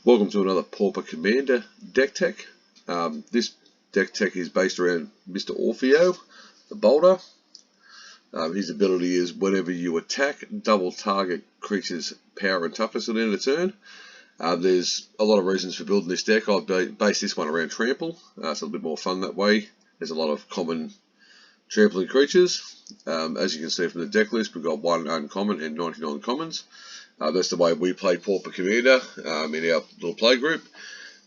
Welcome to another Pauper Commander deck tech. This deck tech is based around Mr. Orfeo, the Baulder. His ability is whenever you attack, double target creatures' power and toughness at the end of the turn. There's a lot of reasons for building this deck. I've based this one around trample. It's a little bit more fun that way. There's a lot of common trampling creatures. As you can see from the deck list, we've got 1 uncommon and 99 commons. That's the way we play Pauper Commander in our little play group.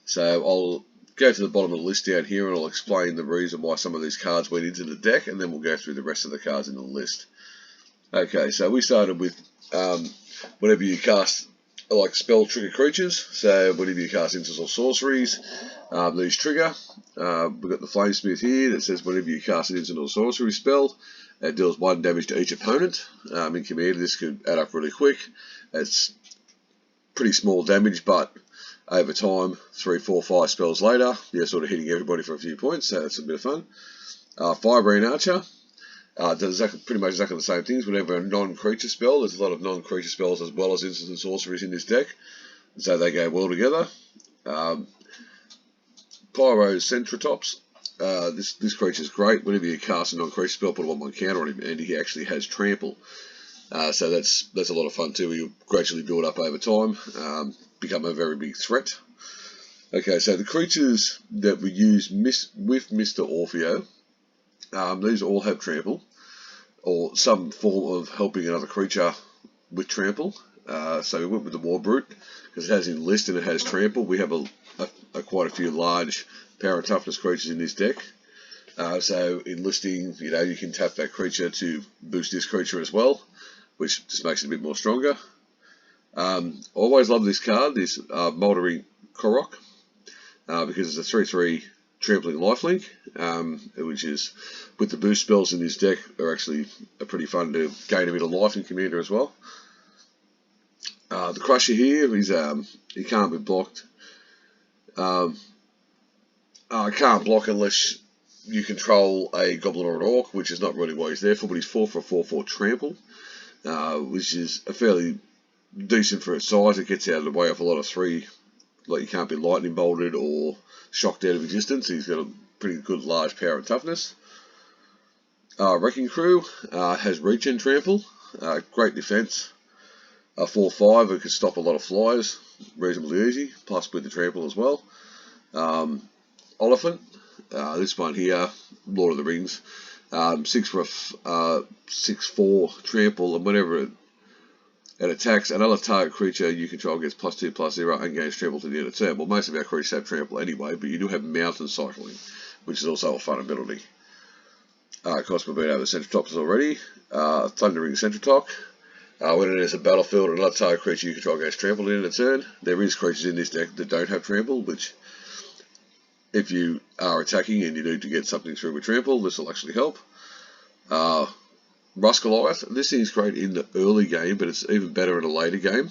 So I'll go to the bottom of the list down here and I'll explain the reason why some of these cards went into the deck, and then we'll go through the rest of the cards in the list. Okay, so we started with whenever you cast like spell trigger creatures. So whenever you cast instants or sorceries, these trigger. We've got the Flamesmith here that says whenever you cast an instant or sorcery spell, it deals 1 damage to each opponent. In Commander, this could add up really quick. It's pretty small damage, but over time, 3, 4, 5 spells later, you're sort of hitting everybody for a few points, so it's a bit of fun. Firebrand Archer does pretty much exactly the same things. Whenever a non-creature spell, there's a lot of non-creature spells as well as instants and sorceries in this deck, so they go well together. Pyro Centratops. This creature is great. Whenever you cast a non-creature spell, put a 1/1 counter on him, and he actually has trample. So that's a lot of fun too. You gradually build up over time, become a very big threat. Okay, so the creatures that we use with Mr. Orfeo, these all have trample, or some form of helping another creature with trample. So we went with the War Brute because it has enlist and it has trample. We have quite a few large power and toughness creatures in this deck. So enlisting, you can tap that creature to boost this creature as well, which just makes it a bit more stronger. Always love this card, this Mouldering Korok, because it's a 3/3 trampling lifelink, which is, with the boost spells in this deck, are actually pretty fun to gain a bit of life in Commander as well. The Crusher here, he can't be blocked. Can't block unless you control a Goblin or an Orc, which is not really what he's there for, but he's 4 for a 4/4 trample, which is a fairly decent for its size. It gets out of the way of a lot of 3, like you can't be lightning bolted or shocked out of existence. He's got a pretty good large power and toughness. Wrecking Crew has reach and trample, great defense. 4/5, it can stop a lot of flies reasonably easy, plus with the trample as well. Oliphant, this one here, Lord of the Rings, 6 for a 6/4 trample, and whenever it attacks another target creature you control, gets +2/+0 and gains trample to the end of the turn. Well, most of our creatures have trample anyway, but you do have mountain cycling, which is also a fun ability. Of course, we've been over the Centratops already. Thundering Centratops. When it is a battlefield and another target creature you control gains trample at the end of the turn. There is creatures in this deck that don't have trample, which, if you are attacking and you need to get something through with trample, this will actually help. Rust Goliath, this thing's great in the early game, but it's even better in a later game,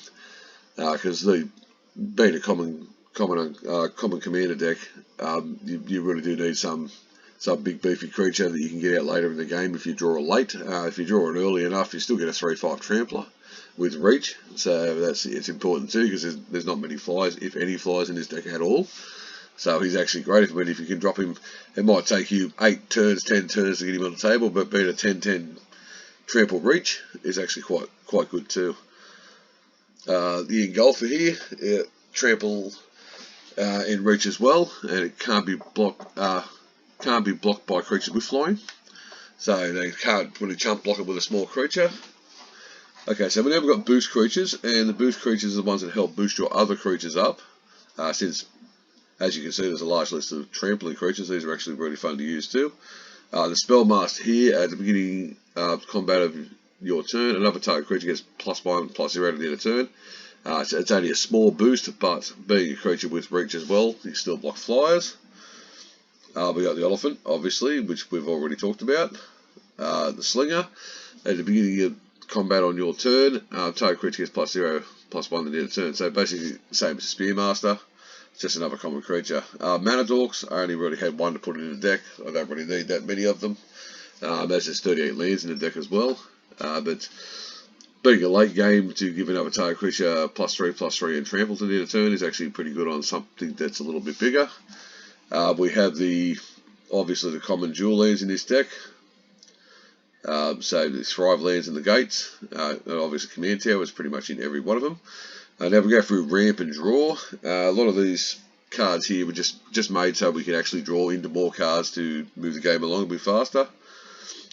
because being a common commander deck, you really do need some big beefy creature that you can get out later in the game if you draw late. If you draw it early enough, you still get a 3/5 trampler with reach, so it's important too, because there's not many flies, if any flies, in this deck at all. So he's actually great. If you can drop him, it might take you 8 turns, 10 turns to get him on the table, but being a 10/10 trample reach is actually quite good too. The Engulfer here, trample in reach as well, and it can't be blocked by creatures with flying, so they can't really jump block it with a small creature. Okay, so we've now got boost creatures, and the boost creatures are the ones that help boost your other creatures up, since, as you can see, there's a large list of trampling creatures. These are actually really fun to use too. The Spellmaster here, at the beginning of combat of your turn, another target creature gets +1/+0 at the end of turn. It's only a small boost, but being a creature with reach as well, you still block flyers. We got the Elephant, obviously, which we've already talked about. The Slinger, at the beginning of combat on your turn, target creature gets +0/+1 at the end of turn. So basically the same as Spearmaster, just another common creature. Mana Dorks, I only really had 1 to put in the deck. I don't really need that many of them. There's just 38 lands in the deck as well. But being a late game to give another target creature +3/+3 and trample to the end of turn is actually pretty good on something that's a little bit bigger. We have obviously the common dual lands in this deck. So the Thrive lands and the gates, and obviously Command Tower is pretty much in every one of them. Now we go through ramp and draw. A lot of these cards here were just made so we could actually draw into more cards to move the game along a bit faster.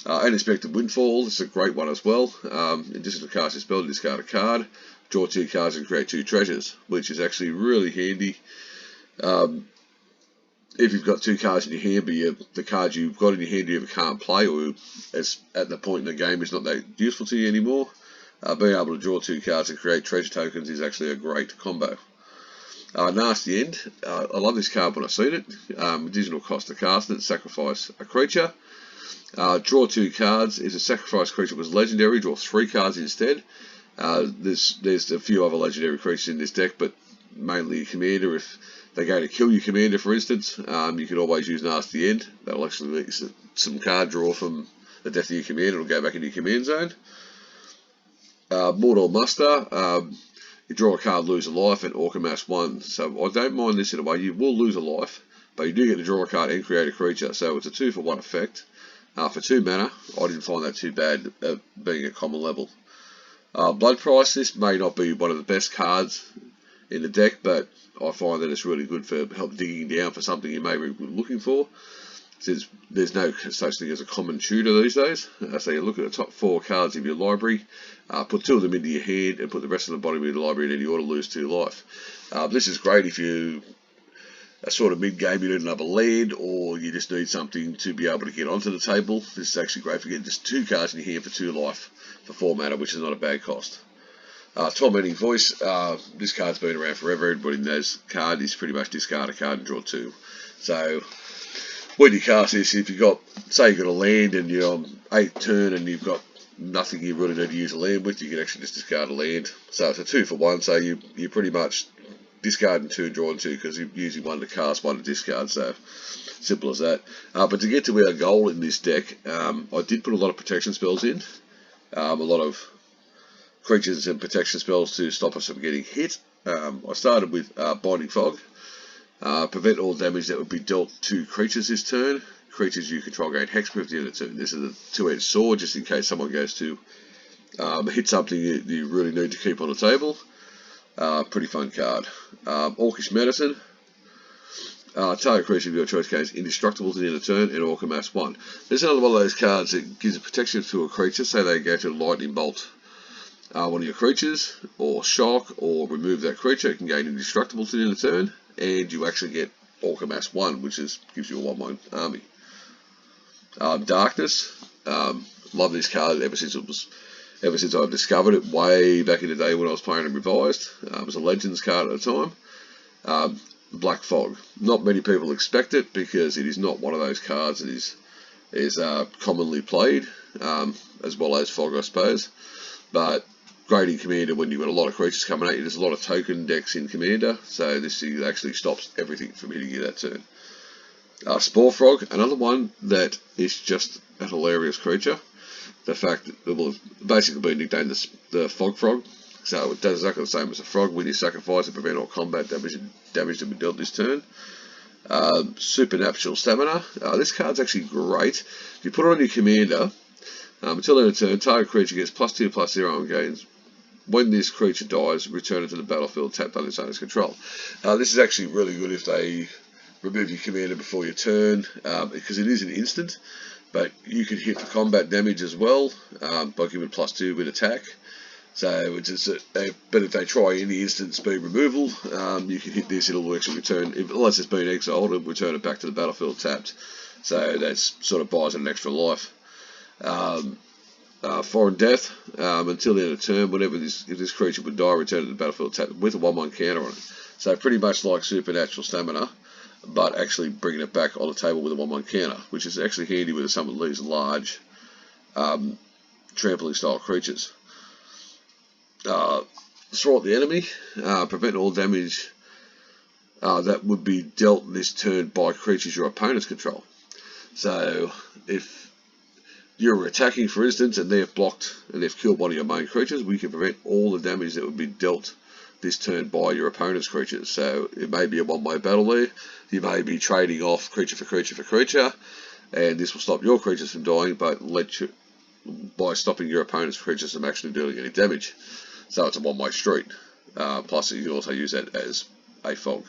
Unexpected Windfall, this is a great one as well. In addition to cast your spell, discard a card, draw 2 cards and create 2 treasures, which is actually really handy. If you've got 2 cards in your hand, but the cards you've got in your hand you ever can't play, or as at the point in the game is not that useful to you anymore, being able to draw 2 cards and create treasure tokens is actually a great combo. Nasty End, I love this card when I've seen it. Additional cost to cast it, sacrifice a creature. Draw 2 cards. If a sacrifice creature was legendary, draw 3 cards instead. There's a few other legendary creatures in this deck, but mainly a commander. If they go to kill your commander, for instance, you can always use Nasty End. That'll actually make some card draw from the death of your commander. It'll go back into your command zone. Mortal Muster. You draw a card, lose a life, and Orc amass 1. So I don't mind this in a way. You will lose a life, but you do get to draw a card and create a creature. So it's a 2-for-1 effect. For 2 mana, I didn't find that too bad being a common level. Blood Price, this may not be one of the best cards in the deck, but I find that it's really good for help digging down for something you may be looking for. Since there's no such thing as a common tutor these days. So you look at the top 4 cards of your library, put 2 of them into your hand and put the rest of the bottom of the library in any order, lose 2 life. This is great if you a sort of mid-game, you need another land, or you just need something to be able to get onto the table. This is actually great for getting just 2 cards in your hand for 2 life for 4 mana, which is not a bad cost. Tormenting Voice, this card's been around forever. Everybody knows card is pretty much discard a card and draw 2. So when you cast this, if you've got, say you've got a land and you're on 8th turn and you've got nothing you really need to use a land with, you can actually just discard a land. So it's a 2-for-1, so you pretty much discarding 2 and drawing 2 because you're using 1 to cast, 1 to discard, so simple as that. But to get to our goal in this deck, I did put a lot of protection spells in, a lot of creatures and protection spells to stop us from getting hit. I started with Binding Fog, prevent all damage that would be dealt to creatures this turn. Creatures you control gain hexproof at the end of the turn. This is a 2-edged sword just in case someone goes to hit something you really need to keep on the table. Pretty fun card. Orcish Medicine. Target creature of your choice gains indestructible to the end of turn and Orc amass 1. This is another one of those cards that gives a protection to a creature. Say they go to Lightning Bolt one of your creatures, or shock, or remove that creature. It can gain indestructible to the end of turn, and you actually get Orc amass 1, which gives you a 1/1 army. Darkness. Love this card ever since I've discovered it way back in the day when I was playing it revised. It was a Legends card at the time. Black Fog. Not many people expect it because it is not one of those cards that is commonly played, as well as Fog, I suppose. But great in Commander when you've got a lot of creatures coming at you. There's a lot of token decks in Commander, so this actually stops everything from hitting you that turn. Spore Frog, another one that is just a hilarious creature. The fact that it will basically be nicknamed the Fog Frog. So it does exactly the same as a frog. When you sacrifice it, prevent all combat damage to be dealt this turn. Supernatural Stamina. This card's actually great. If you put it on your commander, until end of turn, target creature gets +2/+0 and gains. When this creature dies, return it to the battlefield tapped under its owner's control. This is actually really good if they remove your commander before your turn, because it is an instant. But you can hit the combat damage as well by giving +2 with attack. So it's just but if they try any instant speed removal, you can hit this. It'll actually return, unless it's been exiled, it'll return it back to the battlefield tapped. So that sort of buys it an extra life. Foreign Death. Until the end of turn, whenever if this creature would die, return it to the battlefield tapped with a 1/1 counter on it. So pretty much like Supernatural Stamina, but actually bringing it back on the table with a 1/1 counter, which is actually handy with some of these large trampling style creatures. Thwart the enemy, prevent all damage that would be dealt this turn by creatures your opponents control. So if you're attacking, for instance, and they've blocked and they've killed one of your main creatures, we can prevent all the damage that would be dealt this turn by your opponent's creatures. So it may be a one-way battle there. You may be trading off creature for creature for creature, and this will stop your creatures from dying, but by stopping your opponent's creatures from actually doing any damage. So it's a one-way street. Plus you can also use that as a fog.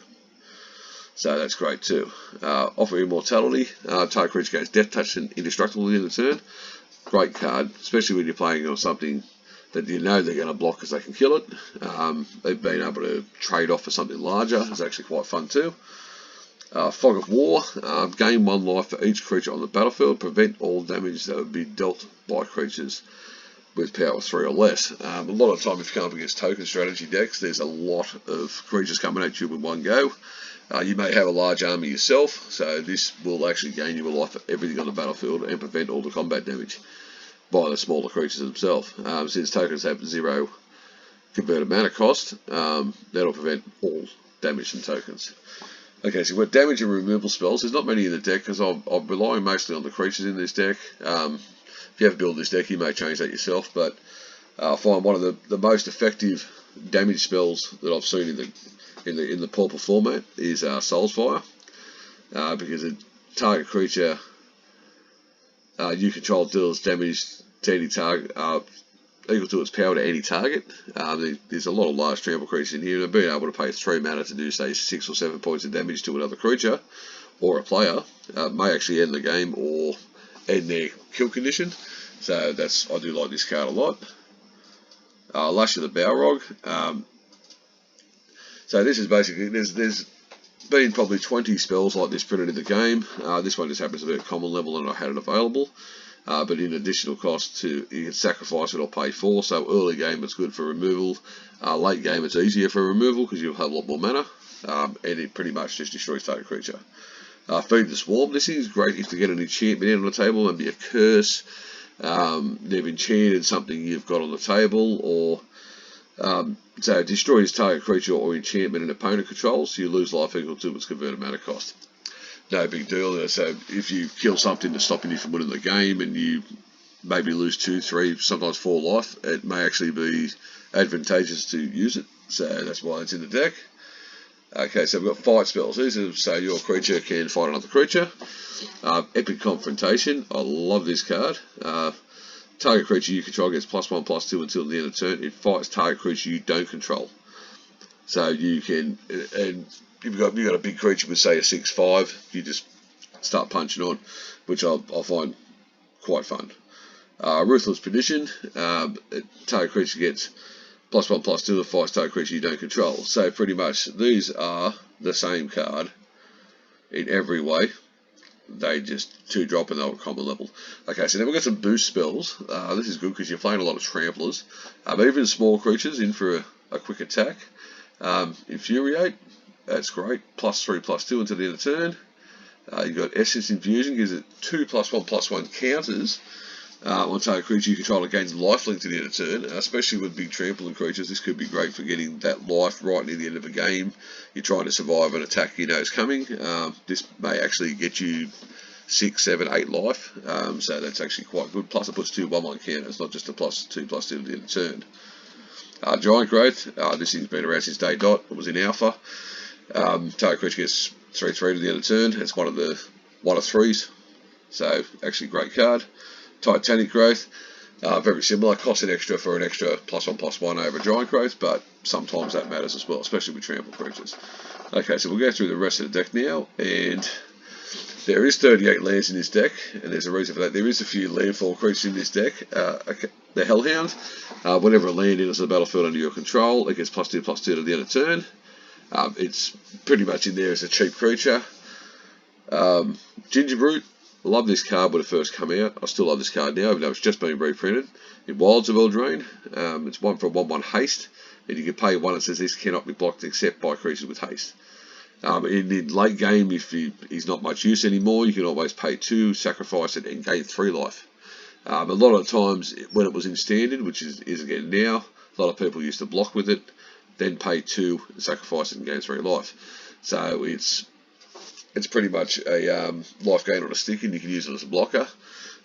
So that's great too. Offer Immortality. Target creature gains Death Touch and Indestructible in the turn. Great card, especially when you're playing on something that you know they're going to block because they can kill it. They've been able to trade off for something larger. It's actually quite fun too. Fog of War. Gain 1 life for each creature on the battlefield. Prevent all damage that would be dealt by creatures with power 3 or less. A lot of the time if you come up against token strategy decks, there's a lot of creatures coming at you with one go. You may have a large army yourself, so this will actually gain you a life for everything on the battlefield and prevent all the combat damage by the smaller creatures themselves. Since tokens have 0 converted mana cost, that'll prevent all damage from tokens. Okay, so we've got damage and removal spells. There's not many in the deck because I'm relying mostly on the creatures in this deck. If you have built this deck, you may change that yourself, but I find one of the most effective damage spells that I've seen in the Pauper format is Soulsfire, because a target creature you control deals damage to any target equal to its power to any target. There's a lot of large trample creatures in here, and being able to pay 3 mana to do say 6 or 7 points of damage to another creature or a player may actually end the game or end their kill condition. So I do like this card a lot. Lash of the Balrog. So this is basically, there's been probably 20 spells like this printed in the game. This one just happens to be at common level and I had it available. But in additional cost you can sacrifice it or pay 4. So early game it's good for removal. Late game it's easier for removal because you'll have a lot more mana. And it pretty much just destroys target creature. Feed the Swarm. This is great if you get an enchantment in on the table, maybe a curse. They've enchanted something you've got on the table, or so it destroys target creature or enchantment an opponent controls, so you lose life equal to its converted mana cost. No big deal. So if you kill something that's stopping you from winning the game and you maybe lose 2, 3, sometimes 4 life, it may actually be advantageous to use it. So that's why it's in the deck. Okay, so we've got fight spells. These are so your creature can fight another creature. Epic Confrontation. I love this card. Target creature you control gets +1/+2 until the end of turn. It fights target creature you don't control. So you can, and you've got a big creature with say a 6/5. You just start punching on, which I find quite fun. Ruthless Perdition. Target creature gets +1/+2 to fight target creature you don't control. So pretty much these are the same card in every way. They just 2-drop and they're at common level. Okay, so then we've got some boost spells. This is good because you're playing a lot of tramplers. Even small creatures in for a quick attack. Infuriate, that's great. +3/+2 until the end of turn. You've got Essence Infusion, gives it 2 +1/+1 counters on target creature you control that gains lifelink to the end of turn. Especially with big trampling creatures, this could be great for getting that life right near the end of a game. You're trying to survive an attack you know is coming. This may actually get you 6, 7, 8 life, so that's actually quite good. Plus it puts 2 1/1 counters, not just a +2/+2 at the end of turn. Giant Growth, this thing's been around since day dot. It was in alpha. Target creature gets 3/3 to the end of turn. It's one of 3s, so actually great card. Titanic Growth, very similar. Costs an extra for an extra +1/+1 over Giant Growth, but sometimes that matters as well, especially with trample creatures. Okay, so we'll go through the rest of the deck now, and there is 38 lands in this deck, and there's a reason for that. There is a few landfall creatures in this deck. Okay, the Hellhound, whenever a land enters the battlefield under your control, it gets +2/+2 to the end of turn. It's pretty much in there as a cheap creature. Gingerbrute, I love this card when it first came out. I still love this card now, even though it's just been reprinted. In Wilds of Eldraine, it's 1 for 1/1 haste, and you can pay 1 that says this cannot be blocked except by creatures with haste. In late game, if he's not much use anymore, you can always pay 2, sacrifice it, and gain 3 life. A lot of the times when it was in standard, which is again now, a lot of people used to block with it, then pay 2, sacrifice it, and gain 3 life. So it's pretty much a life gain on a stick, and you can use it as a blocker.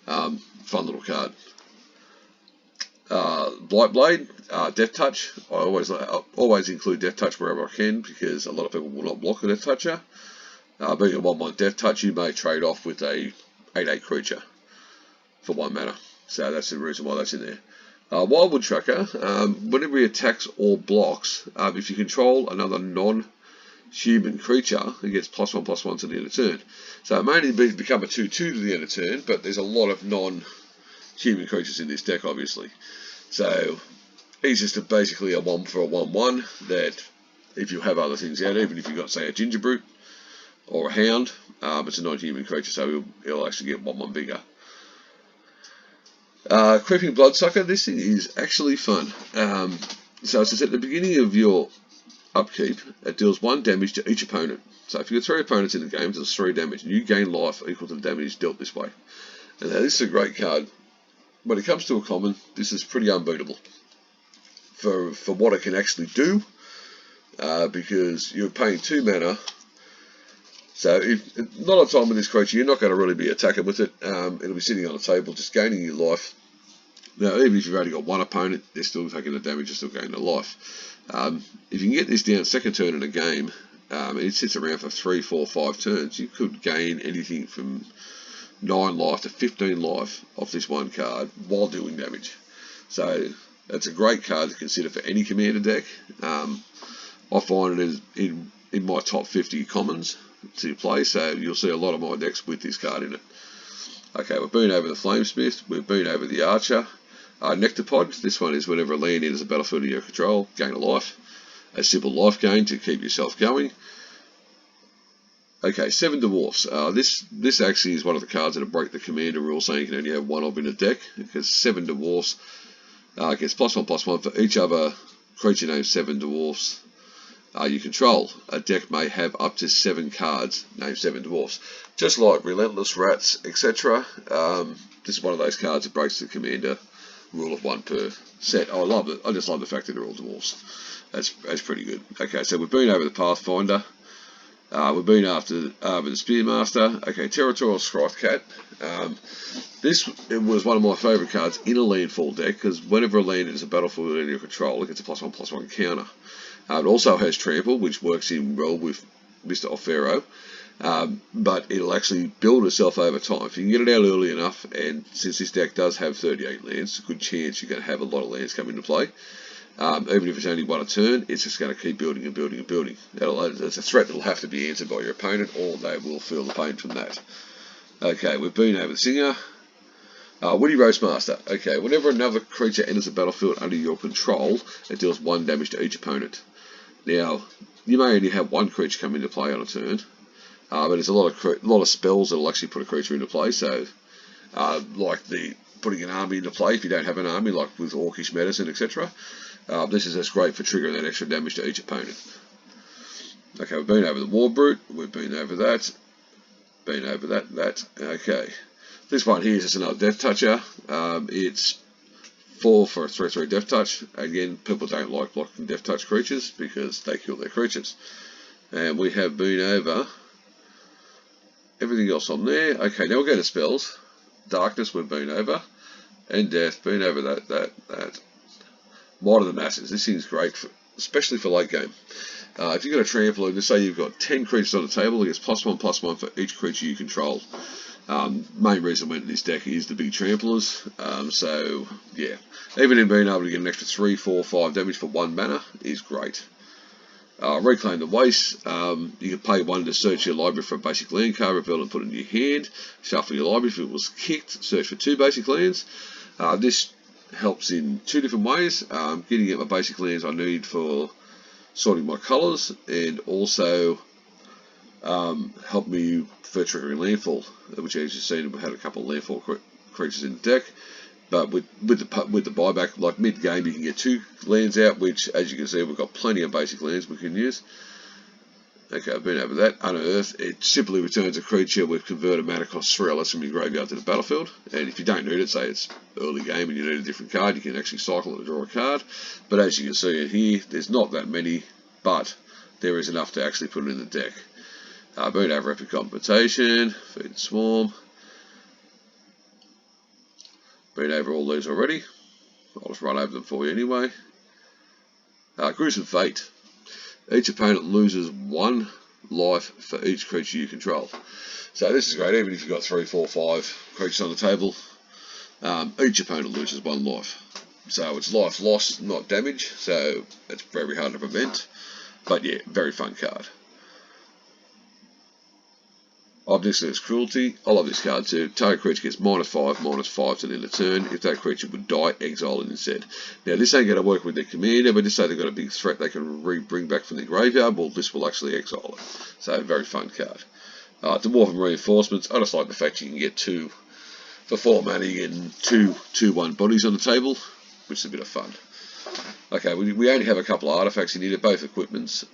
Fun little card. Blight Blade, Death Touch. I always include Death Touch wherever I can because a lot of people will not block a Death Toucher. Being a 1/1 Death Touch, you may trade off with a 8/8 creature for 1 mana. So that's the reason why that's in there. Wildwood Tracker, whenever he attacks or blocks, if you control another non-human creature, it gets +1/+1 to the end of turn. So it may only become a 2/2 to the end of turn, but there's a lot of non-human creatures in this deck, obviously. So he's just basically a 1 for a 1/1 that if you have other things out, even if you've got, say, a Ginger Brute or a Hound, it's a non-human creature, so he'll actually get 1/1 bigger. Creeping Bloodsucker, this thing is actually fun. So as I said, at the beginning of your upkeep, it deals 1 damage to each opponent. So if you've got 3 opponents in the game, it does 3 damage, and you gain life equal to the damage dealt this way. And now this is a great card. When it comes to a common, this is pretty unbeatable for what it can actually do, because you're paying 2 mana. So a lot of time with this creature, you're not going to really be attacking with it. It'll be sitting on a table, just gaining your life. Now, even if you've only got 1 opponent, they're still taking the damage, you're still gaining the life. If you can get this down second turn in a game, it sits around for 3, 4, 5 turns, you could gain anything from 9 life to 15 life off this one card while doing damage. So that's a great card to consider for any commander deck. I find it is in my top 50 commons to play, so you'll see a lot of my decks with this card in it. Okay, we've been over the Flamesmith, we've been over the Archer. Nectarpod, this one is whenever a land enters a battlefield of your control, gain a life. A simple life gain to keep yourself going. Okay, 7 Dwarfs. This actually is one of the cards that break the commander rule, saying you can only have 1 of in a deck, because 7 Dwarfs gets +1/+1 for each other creature named 7 Dwarfs you control. A deck may have up to 7 cards named 7 Dwarfs. Just like Relentless Rats, etc. This is one of those cards that breaks the commander rule of 1 per set. I love it. I just love the fact that they're all dwarfs. That's pretty good. Okay, so we've been over the Pathfinder. We've been over the Spearmaster. Okay, Territorial Scythecat. It was one of my favourite cards in a landfall deck, because whenever a land is a battlefield under your control, it gets a +1/+1 counter. It also has Trample, which works in well with Mr. Orfeo. But it'll actually build itself over time. If you can get it out early enough, and since this deck does have 38 lands, a good chance you're going to have a lot of lands come into play. Even if it's only 1 a turn, it's just going to keep building and building and building. It's a threat that will have to be answered by your opponent, or they will feel the pain from that. Okay, we've been over the Singer. Woody Roastmaster. Okay, whenever another creature enters a battlefield under your control, it deals 1 damage to each opponent. Now, you may only have 1 creature come into play on a turn, but there's a lot of spells that will actually put a creature into play. So, like putting an army into play if you don't have an army, like with Orcish Medicine, etc. This is just great for triggering that extra damage to each opponent. Okay, we've been over the War Brute. We've been over that. Been over that. Okay. This one here is just another Death Toucher. It's 4 for a 3/3 Death Touch. Again, people don't like blocking Death Touch creatures because they kill their creatures. And we have been over everything else on there. Okay, now we'll go to spells. Darkness we've been over. And Death, been over that. Might of the Masses. This thing's great, especially for late game. If you've got a Trample, let's say you've got 10 creatures on the table, it gets +1/+1 for each creature you control. Main reason I went in this deck is the big Tramplers. So, yeah. Even in being able to get an extra 3, 4, 5 damage for 1 mana is great. Reclaim the Waste. You can pay 1 to search your library for a basic land card, reveal and put it in your hand. Shuffle your library if it was kicked. Search for 2 basic lands. This helps in 2 different ways. Getting at my basic lands I need for sorting my colours, and also help me for triggering landfall, which as you've seen we had a couple of landfall creatures in the deck. But with the buyback, like mid game, you can get 2 lands out, which as you can see we've got plenty of basic lands we can use. Okay, I've been over that. Unearth, it simply returns a creature with converted mana cost 3 or less from your graveyard to the battlefield. And if you don't need it, say it's early game and you need a different card, you can actually cycle it and draw a card. But as you can see in here, there's not that many, but there is enough to actually put it in the deck. Been over Epic Compensation, Feed and Swarm. Been over all these already. I'll just run over them for you anyway. Gruesome Fate. Each opponent loses 1 life for each creature you control. So this is great, even if you've got 3, 4, 5 creatures on the table, each opponent loses 1 life. So it's life loss, not damage, so it's very hard to prevent. But yeah, very fun card. Omniscience Cruelty. I love this card too. Target creature gets -5/-5 to the end of turn. If that creature would die, exile it instead. Now this ain't going to work with their commander, but just say they've got a big threat they can bring back from their graveyard, well this will actually exile it. So very fun card. Dwarven Reinforcements. I just like the fact you can get 2 for 4 mana, you get 2/1 bodies on the table, which is a bit of fun. Okay, we only have a couple of artifacts in here, both equipments.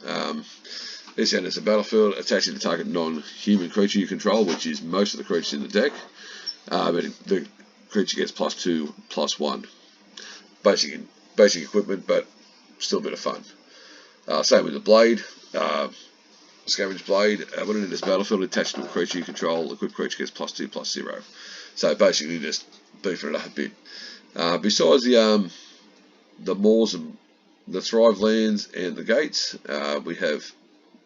This enters the battlefield, attaching to target non-human creature you control, which is most of the creatures in the deck. But the creature gets +2/+1. Basic equipment, but still a bit of fun. Same with the blade. Scavenge Blade. When it enters the battlefield, attached to a creature you control, equipped creature gets +2/+0. So basically just beefing it up a bit. Besides the moors and the Thrive lands and the gates, we have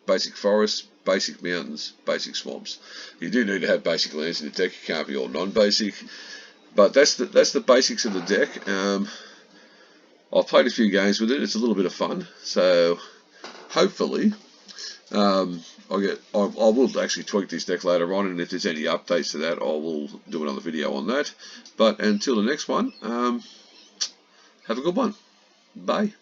basic forests, basic mountains, basic swamps. You do need to have basic lands in the deck. You can't be all non-basic, but that's the basics of the deck. I've played a few games with it. It's a little bit of fun. So hopefully, I will actually tweak this deck later on, and if there's any updates to that, I will do another video on that. But until the next one, have a good one. Bye.